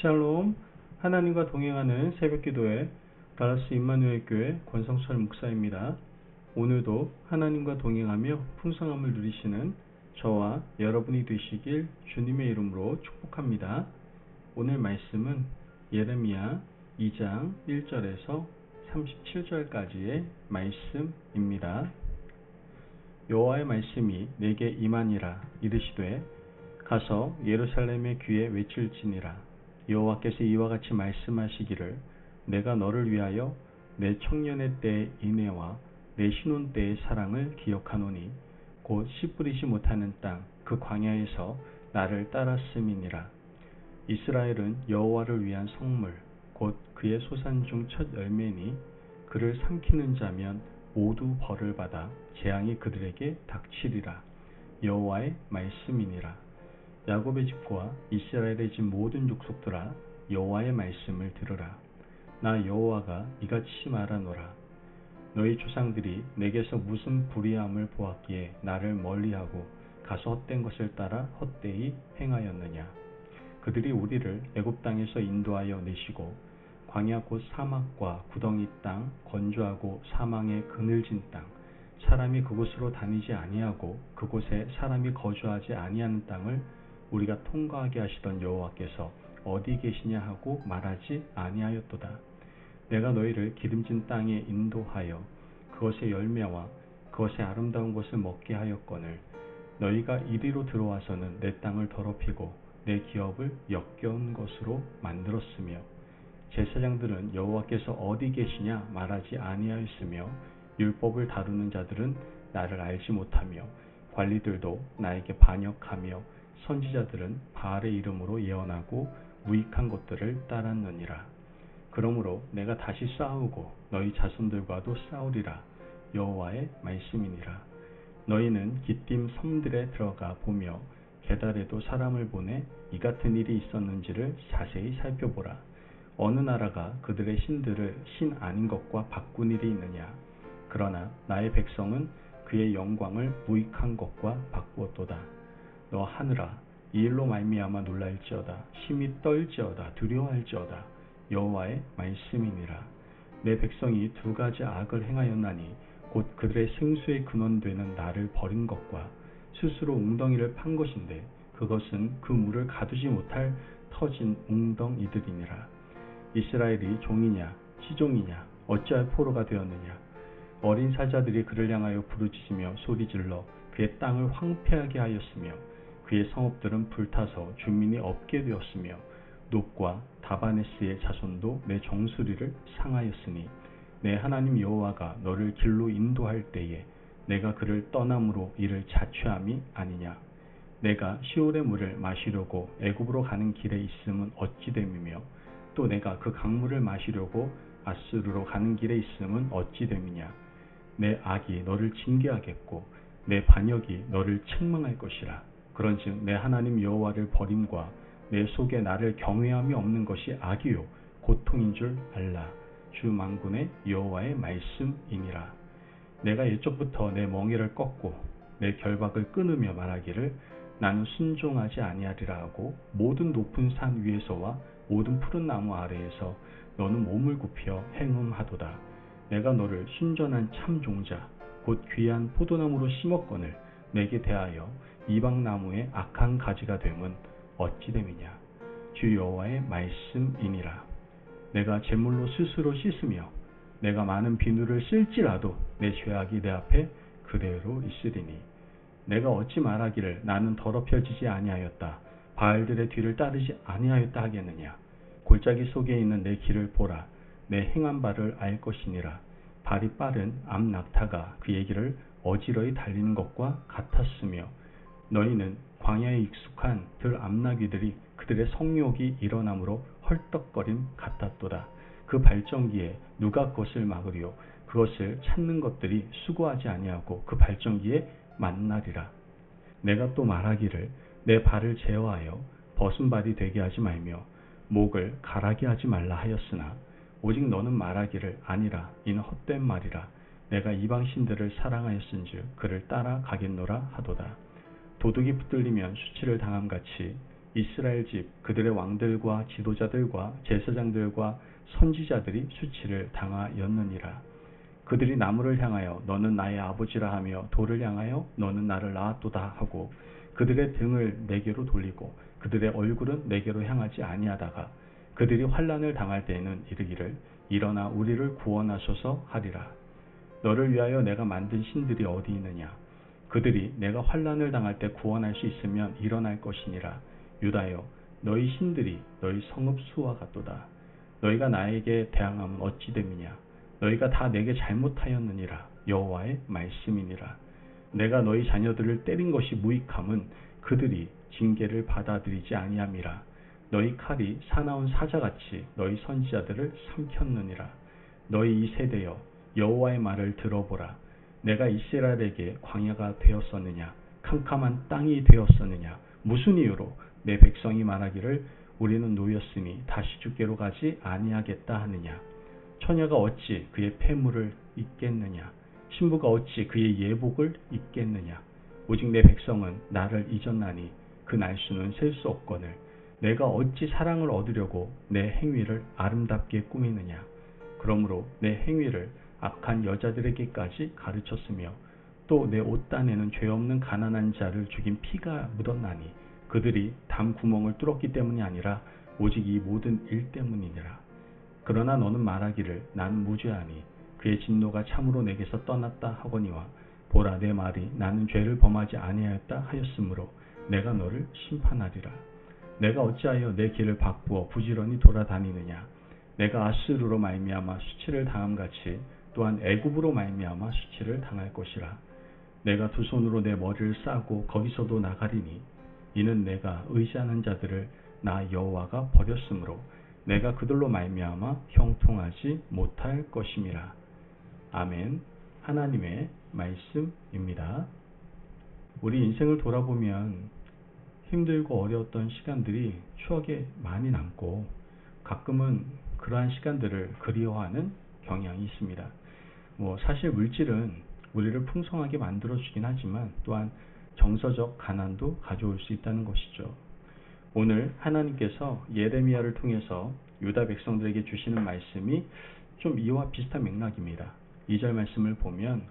샬롬, 하나님과 동행하는 새벽기도회 달라스 임마누엘 교회 권성철 목사입니다. 오늘도 하나님과 동행하며 풍성함을 누리시는 저와 여러분이 되시길 주님의 이름으로 축복합니다. 오늘 말씀은 예레미야 2장 1절에서 37절까지의 말씀입니다. 여호와의 말씀이 내게 임하니라. 이르시되 가서 예루살렘의 귀에 외칠지니라. 여호와께서 이와 같이 말씀하시기를 내가 너를 위하여 내 청년의 때의 인애와 내 신혼 때의 사랑을 기억하노니 곧 씨 뿌리지 못하는 땅 그 광야에서 나를 따랐음이니라. 이스라엘은 여호와를 위한 성물 곧 그의 소산 중 첫 열매니 그를 삼키는 자면 모두 벌을 받아 재앙이 그들에게 닥치리라. 여호와의 말씀이니라. 야곱의 집과 이스라엘의 집 모든 족속들아 여호와의 말씀을 들으라. 나 여호와가 이같이 말하노라. 너희 조상들이 내게서 무슨 불의함을 보았기에 나를 멀리하고 가서 헛된 것을 따라 헛되이 행하였느냐. 그들이 우리를 애굽 땅에서 인도하여 내시고 광야 곧 사막과 구덩이 땅 건조하고 사망의 그늘진 땅 사람이 그곳으로 다니지 아니하고 그곳에 사람이 거주하지 아니하는 땅을 우리가 통과하게 하시던 여호와께서 어디 계시냐 하고 말하지 아니하였도다. 내가 너희를 기름진 땅에 인도하여 그것의 열매와 그것의 아름다운 것을 먹게 하였거늘 너희가 이리로 들어와서는 내 땅을 더럽히고 내 기업을 역겨운 것으로 만들었으며 제사장들은 여호와께서 어디 계시냐 말하지 아니하였으며 율법을 다루는 자들은 나를 알지 못하며 관리들도 나에게 반역하며 선지자들은 바알의 이름으로 예언하고 무익한 것들을 따랐느니라. 그러므로 내가 다시 싸우고 너희 자손들과도 싸우리라. 여호와의 말씀이니라. 너희는 기띔 섬들에 들어가 보며 게달에도 사람을 보내 이 같은 일이 있었는지를 자세히 살펴보라. 어느 나라가 그들의 신들을 신 아닌 것과 바꾼 일이 있느냐. 그러나 나의 백성은 그의 영광을 무익한 것과 바꾸었도다. 너 하늘아, 이 일로 말미암아 놀랄지어다. 심히 떨지어다. 두려워할지어다. 여호와의 말씀이니라. 내 백성이 두 가지 악을 행하였나니 곧 그들의 생수의 근원되는 나를 버린 것과 스스로 웅덩이를 판 것인데 그것은 그 물을 가두지 못할 터진 웅덩이들이니라. 이스라엘이 종이냐 시종이냐 어찌할 포로가 되었느냐. 어린 사자들이 그를 향하여 부르짖으며 소리질러 그의 땅을 황폐하게 하였으며 그의 성읍들은 불타서 주민이 없게 되었으며 놋과 다바네스의 자손도 내 정수리를 상하였으니 내 하나님 여호와가 너를 길로 인도할 때에 내가 그를 떠남으로 이를 자취함이 아니냐. 내가 시올의 물을 마시려고 애굽으로 가는 길에 있음은 어찌 됨이며 또 내가 그 강물을 마시려고 아스루로 가는 길에 있음은 어찌 됨이냐. 내 악이 너를 징계하겠고 내 반역이 너를 책망할 것이라. 그런즉 내 하나님 여호와를 버림과 내 속에 나를 경외함이 없는 것이 악이요 고통인 줄 알라. 주 만군의 여호와의 말씀이니라. 내가 옛적부터 내 멍에를 꺾고 내 결박을 끊으며 말하기를 나는 순종하지 아니하리라 하고 모든 높은 산 위에서와 모든 푸른 나무 아래에서 너는 몸을 굽혀 행음하도다. 내가 너를 순전한 참 종자 곧 귀한 포도나무로 심었거늘 내게 대하여 이방나무의 악한 가지가 됨은 어찌 됨이냐. 주 여호와의 말씀이니라. 내가 제물로 스스로 씻으며 내가 많은 비누를 쓸지라도 내 죄악이 내 앞에 그대로 있으리니 내가 어찌 말하기를 나는 더럽혀지지 아니하였다. 바알들의 뒤를 따르지 아니하였다 하겠느냐. 골짜기 속에 있는 내 길을 보라. 내 행한 바를 알 것이니라. 발이 빠른 암 낙타가 그의 길을 어지러이 달리는 것과 같았으며 너희는 광야에 익숙한 들 암나귀들이 그들의 성욕이 일어남으로 헐떡거림 같았도다. 그 발전기에 누가 그것을 막으리요. 그것을 찾는 것들이 수고하지 아니하고 그 발전기에 만나리라. 내가 또 말하기를 내 발을 제어하여 벗은 발이 되게 하지 말며 목을 가라게 하지 말라 하였으나 오직 너는 말하기를 아니라 이는 헛된 말이라. 내가 이방 신들을 사랑하였은즉 그를 따라가겠노라 하도다. 도둑이 붙들리면 수치를 당함같이 이스라엘 집 그들의 왕들과 지도자들과 제사장들과 선지자들이 수치를 당하였느니라. 그들이 나무를 향하여 너는 나의 아버지라 하며 돌을 향하여 너는 나를 낳았도다 하고 그들의 등을 내게로 돌리고 그들의 얼굴은 내게로 향하지 아니하다가 그들이 환난을 당할 때에는 이르기를 일어나 우리를 구원하소서 하리라. 너를 위하여 내가 만든 신들이 어디 있느냐? 그들이 내가 환난을 당할 때 구원할 수 있으면 일어날 것이니라. 유다여, 너희 신들이 너희 성읍 수와 같도다. 너희가 나에게 대항하면 어찌 됨이냐? 너희가 다 내게 잘못하였느니라. 여호와의 말씀이니라. 내가 너희 자녀들을 때린 것이 무익함은 그들이 징계를 받아들이지 아니함이라. 너희 칼이 사나운 사자같이 너희 선지자들을 삼켰느니라. 너희 이 세대여, 여호와의 말을 들어보라. 내가 이스라엘에게 광야가 되었었느냐? 캄캄한 땅이 되었었느냐? 무슨 이유로 내 백성이 말하기를 우리는 노였으니 다시 주께로 가지 아니하겠다 하느냐? 처녀가 어찌 그의 폐물을 잊겠느냐? 신부가 어찌 그의 예복을 잊겠느냐? 오직 내 백성은 나를 잊었나니 그 날수는 셀 수 없거늘 내가 어찌 사랑을 얻으려고 내 행위를 아름답게 꾸미느냐? 그러므로 내 행위를 악한 여자들에게까지 가르쳤으며 또 내 옷단에는 죄 없는 가난한 자를 죽인 피가 묻었나니 그들이 담 구멍을 뚫었기 때문이 아니라 오직 이 모든 일 때문이니라. 그러나 너는 말하기를 나는 무죄하니 그의 진노가 참으로 내게서 떠났다 하거니와 보라 내 말이 나는 죄를 범하지 아니하였다 하였으므로 내가 너를 심판하리라. 내가 어찌하여 내 길을 바꾸어 부지런히 돌아다니느냐? 내가 아수르로 말미암아 수치를 당함같이 또한 애굽으로 말미암아 수치를 당할 것이라. 내가 두 손으로 내 머리를 싸고 거기서도 나가리니 이는 내가 의지하는 자들을 나 여호와가 버렸으므로 내가 그들로 말미암아 형통하지 못할 것임이라. 아멘. 하나님의 말씀입니다. 우리 인생을 돌아보면 힘들고 어려웠던 시간들이 추억에 많이 남고 가끔은 그러한 시간들을 그리워하는 경향이 있습니다. 사실 물질은 우리를 풍성하게 만들어주긴 하지만 또한 정서적 가난도 가져올 수 있다는 것이죠. 오늘 하나님께서 예레미야를 통해서 유다 백성들에게 주시는 말씀이 좀 이와 비슷한 맥락입니다. 2절 말씀을 보면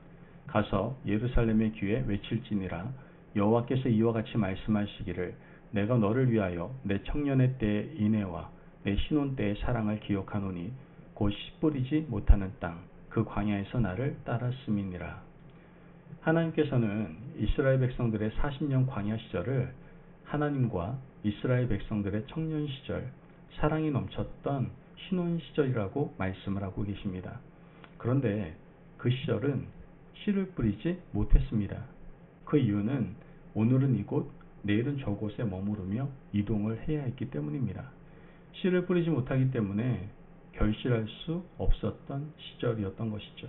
가서 예루살렘의 귀에 외칠지니라 여호와께서 이와 같이 말씀하시기를 내가 너를 위하여 내 청년의 때의 인애와 내 신혼 때의 사랑을 기억하노니 곧 씨 뿌리지 못하는 땅 그 광야에서 나를 따랐음이니라. 하나님께서는 이스라엘 백성들의 40년 광야 시절을 하나님과 이스라엘 백성들의 청년 시절, 사랑이 넘쳤던 신혼 시절이라고 말씀을 하고 계십니다. 그런데 그 시절은 씨를 뿌리지 못했습니다. 그 이유는 오늘은 이곳, 내일은 저곳에 머무르며 이동을 해야 했기 때문입니다. 씨를 뿌리지 못하기 때문에 결실할 수 없었던 시절이었던 것이죠.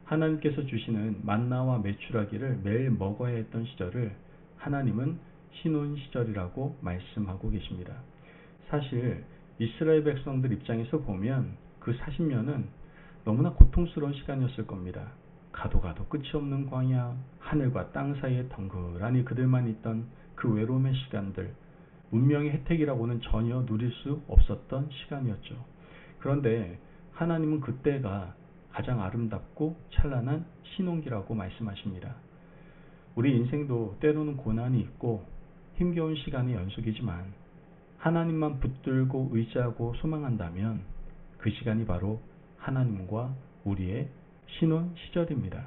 하나님께서 주시는 만나와 메추라기를 매일 먹어야 했던 시절을 하나님은 신혼 시절이라고 말씀하고 계십니다. 사실 이스라엘 백성들 입장에서 보면 그 40년은 너무나 고통스러운 시간이었을 겁니다. 가도 끝이 없는 광야, 하늘과 땅 사이에 덩그러니 그들만 있던 그 외로움의 시간들, 문명의 혜택이라고는 전혀 누릴 수 없었던 시간이었죠. 그런데 하나님은 그때가 가장 아름답고 찬란한 신혼기라고 말씀하십니다. 우리 인생도 때로는 고난이 있고 힘겨운 시간의 연속이지만 하나님만 붙들고 의지하고 소망한다면 그 시간이 바로 하나님과 우리의 신혼 시절입니다.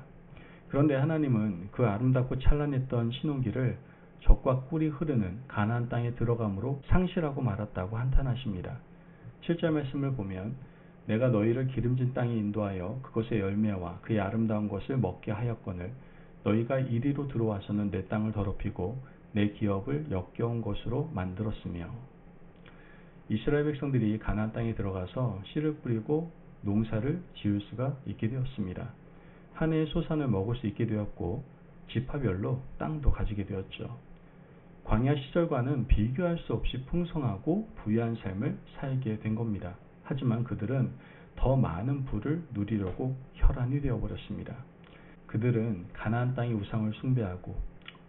그런데 하나님은 그 아름답고 찬란했던 신혼기를 적과 꿀이 흐르는 가나안 땅에 들어감으로 상실하고 말았다고 한탄하십니다. 7절 말씀을 보면 내가 너희를 기름진 땅에 인도하여 그것의 열매와 그의 아름다운 것을 먹게 하였거늘 너희가 이리로 들어와서는 내 땅을 더럽히고 내 기업을 역겨운 것으로 만들었으며. 이스라엘 백성들이 가나안 땅에 들어가서 씨를 뿌리고 농사를 지을 수가 있게 되었습니다. 한 해의 소산을 먹을 수 있게 되었고 지파별로 땅도 가지게 되었죠. 광야 시절과는 비교할 수 없이 풍성하고 부유한 삶을 살게 된 겁니다. 하지만 그들은 더 많은 부를 누리려고 혈안이 되어버렸습니다. 그들은 가나안 땅의 우상을 숭배하고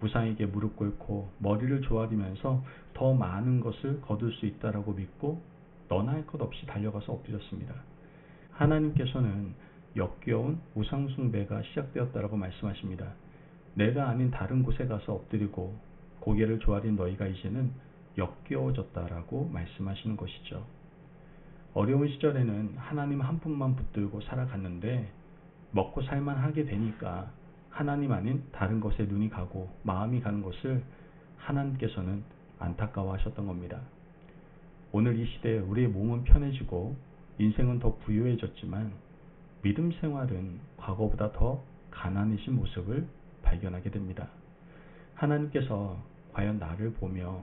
우상에게 무릎 꿇고 머리를 조아리면서 더 많은 것을 거둘 수 있다라고 믿고 너나 할 것 없이 달려가서 엎드렸습니다. 하나님께서는 역겨운 우상 숭배가 시작되었다라고 말씀하십니다. 내가 아닌 다른 곳에 가서 엎드리고 고개를 조아린 너희가 이제는 역겨워졌다라고 말씀하시는 것이죠. 어려운 시절에는 하나님 한 분만 붙들고 살아갔는데 먹고 살만하게 되니까 하나님 아닌 다른 것에 눈이 가고 마음이 가는 것을 하나님께서는 안타까워하셨던 겁니다. 오늘 이 시대에 우리의 몸은 편해지고 인생은 더 부유해졌지만 믿음 생활은 과거보다 더 가난해진 모습을 발견하게 됩니다. 하나님께서 과연 나를 보며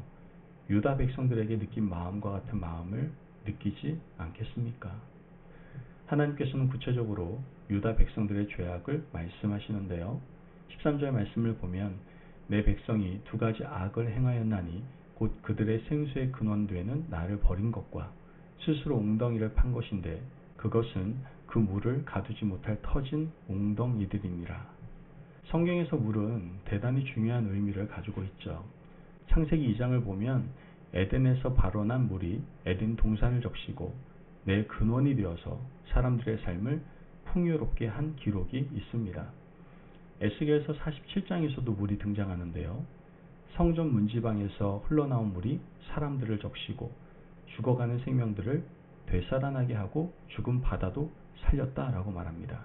유다 백성들에게 느낀 마음과 같은 마음을 느끼지 않겠습니까? 하나님께서는 구체적으로 유다 백성들의 죄악을 말씀하시는데요. 13절 말씀을 보면 내 백성이 두 가지 악을 행하였나니 곧 그들의 생수의 근원되는 나를 버린 것과 스스로 웅덩이를 판 것인데 그것은 그 물을 가두지 못할 터진 웅덩이들이니라. 성경에서 물은 대단히 중요한 의미를 가지고 있죠. 창세기 2장을 보면 에덴에서 발원한 물이 에덴 동산을 적시고 내 근원이 되어서 사람들의 삶을 풍요롭게 한 기록이 있습니다. 에스겔서 47장에서도 물이 등장하는데요. 성전 문지방에서 흘러나온 물이 사람들을 적시고 죽어가는 생명들을 되살아나게 하고 죽은 바다도 살렸다라고 말합니다.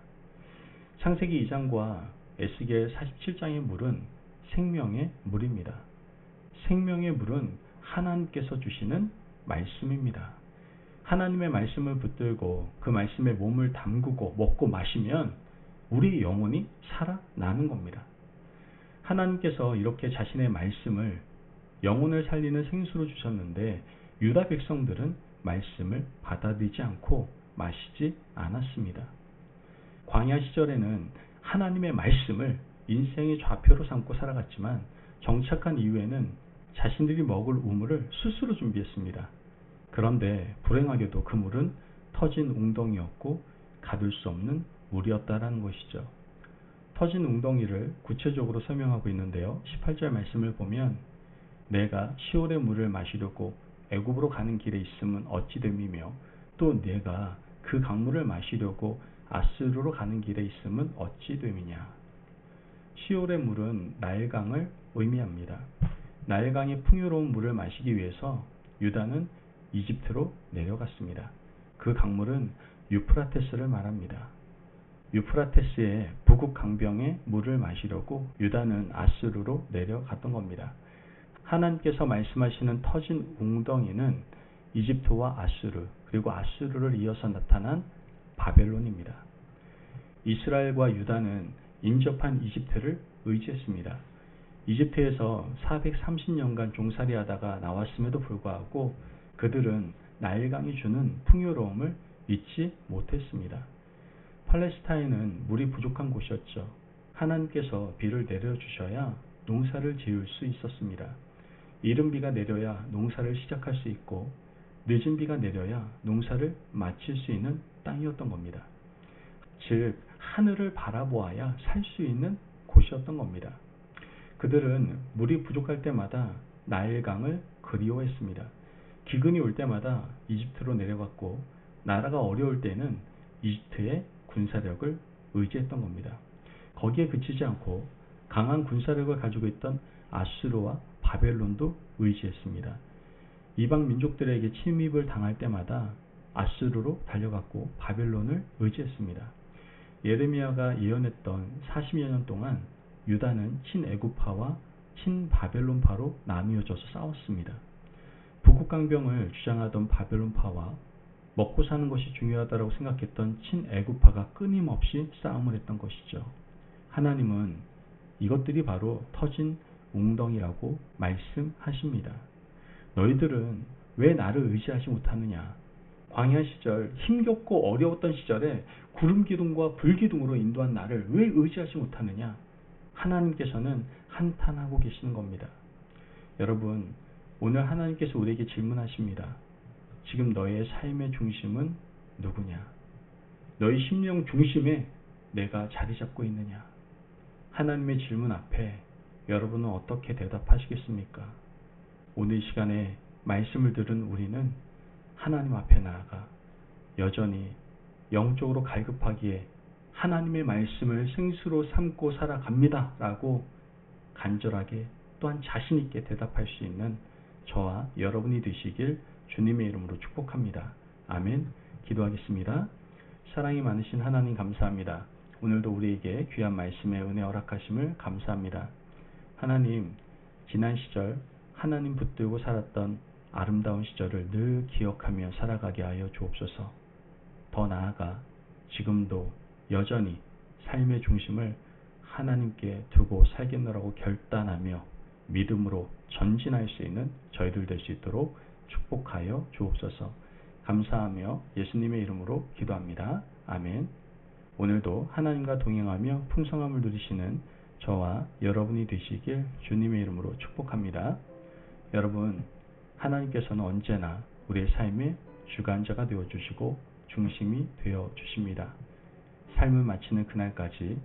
창세기 2장과 에스겔 47장의 물은 생명의 물입니다. 생명의 물은 하나님께서 주시는 말씀입니다. 하나님의 말씀을 붙들고 그 말씀에 몸을 담그고 먹고 마시면 우리 영혼이 살아나는 겁니다. 하나님께서 이렇게 자신의 말씀을 영혼을 살리는 생수로 주셨는데 유다 백성들은 말씀을 받아들이지 않고 마시지 않았습니다. 광야 시절에는 하나님의 말씀을 인생의 좌표로 삼고 살아갔지만 정착한 이후에는 자신들이 먹을 우물을 스스로 준비했습니다. 그런데 불행하게도 그 물은 터진 웅덩이였고 가둘 수 없는 물이었다라는 것이죠. 터진 웅덩이를 구체적으로 설명하고 있는데요. 18절 말씀을 보면 내가 시올의 물을 마시려고 애굽으로 가는 길에 있음은 어찌 됨이며 또 내가 그 강물을 마시려고 아스루로 가는 길에 있음은 어찌 됨이냐. 시올의 물은 나일강을 의미합니다. 나일강의 풍요로운 물을 마시기 위해서 유다는 이집트로 내려갔습니다. 그 강물은 유프라테스를 말합니다. 유프라테스의 북극 강병의 물을 마시려고 유다는 아스루로 내려갔던 겁니다. 하나님께서 말씀하시는 터진 웅덩이는 이집트와 아스루 그리고 아스루를 이어서 나타난 바벨론입니다. 이스라엘과 유다는 인접한 이집트를 의지했습니다. 이집트에서 430년간 종살이하다가 나왔음에도 불구하고 그들은 나일강이 주는 풍요로움을 잊지 못했습니다. 팔레스타인은 물이 부족한 곳이었죠. 하나님께서 비를 내려주셔야 농사를 지을 수 있었습니다. 이른 비가 내려야 농사를 시작할 수 있고 늦은 비가 내려야 농사를 마칠 수 있는 땅이었던 겁니다. 즉 하늘을 바라보아야 살 수 있는 곳이었던 겁니다. 그들은 물이 부족할 때마다 나일강을 그리워했습니다. 기근이 올 때마다 이집트로 내려갔고 나라가 어려울 때는 이집트의 군사력을 의지했던 겁니다. 거기에 그치지 않고 강한 군사력을 가지고 있던 아수르와 바벨론도 의지했습니다. 이방 민족들에게 침입을 당할 때마다 아수르로 달려갔고 바벨론을 의지했습니다. 예레미야가 예언했던 40여 년 동안 유다는 친애굽파와 친바벨론파로 나뉘어져서 싸웠습니다. 북극강병을 주장하던 바벨론파와 먹고 사는 것이 중요하다고 생각했던 친애굽파가 끊임없이 싸움을 했던 것이죠. 하나님은 이것들이 바로 터진 웅덩이라고 말씀하십니다. 너희들은 왜 나를 의지하지 못하느냐? 광야 시절 힘겹고 어려웠던 시절에 구름 기둥과 불 기둥으로 인도한 나를 왜 의지하지 못하느냐? 하나님께서는 한탄하고 계시는 겁니다. 여러분, 오늘 하나님께서 우리에게 질문하십니다. 지금 너의 삶의 중심은 누구냐? 너의 심령 중심에 내가 자리 잡고 있느냐? 하나님의 질문 앞에 여러분은 어떻게 대답하시겠습니까? 오늘 이 시간에 말씀을 들은 우리는 하나님 앞에 나아가 여전히 영적으로 갈급하기에 하나님의 말씀을 생수로 삼고 살아갑니다 라고 간절하게 또한 자신 있게 대답할 수 있는 저와 여러분이 되시길 주님의 이름으로 축복합니다. 아멘. 기도하겠습니다. 사랑이 많으신 하나님 감사합니다. 오늘도 우리에게 귀한 말씀의 은혜 허락하심을 감사합니다. 하나님, 지난 시절 하나님 붙들고 살았던 아름다운 시절을 늘 기억하며 살아가게 하여 주옵소서. 더 나아가 지금도 여전히 삶의 중심을 하나님께 두고 살겠노라고 결단하며 믿음으로 전진할 수 있는 저희들 될 수 있도록 축복하여 주옵소서. 감사하며 예수님의 이름으로 기도합니다. 아멘. 오늘도 하나님과 동행하며 풍성함을 누리시는 저와 여러분이 되시길 주님의 이름으로 축복합니다. 여러분, 하나님께서는 언제나 우리의 삶의 주관자가 되어주시고 중심이 되어주십니다. 삶을 마치는 그날까지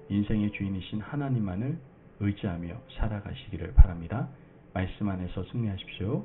인생의 주인이신 하나님만을 의지하며 살아가시기를 바랍니다. 말씀 안에서 승리하십시오.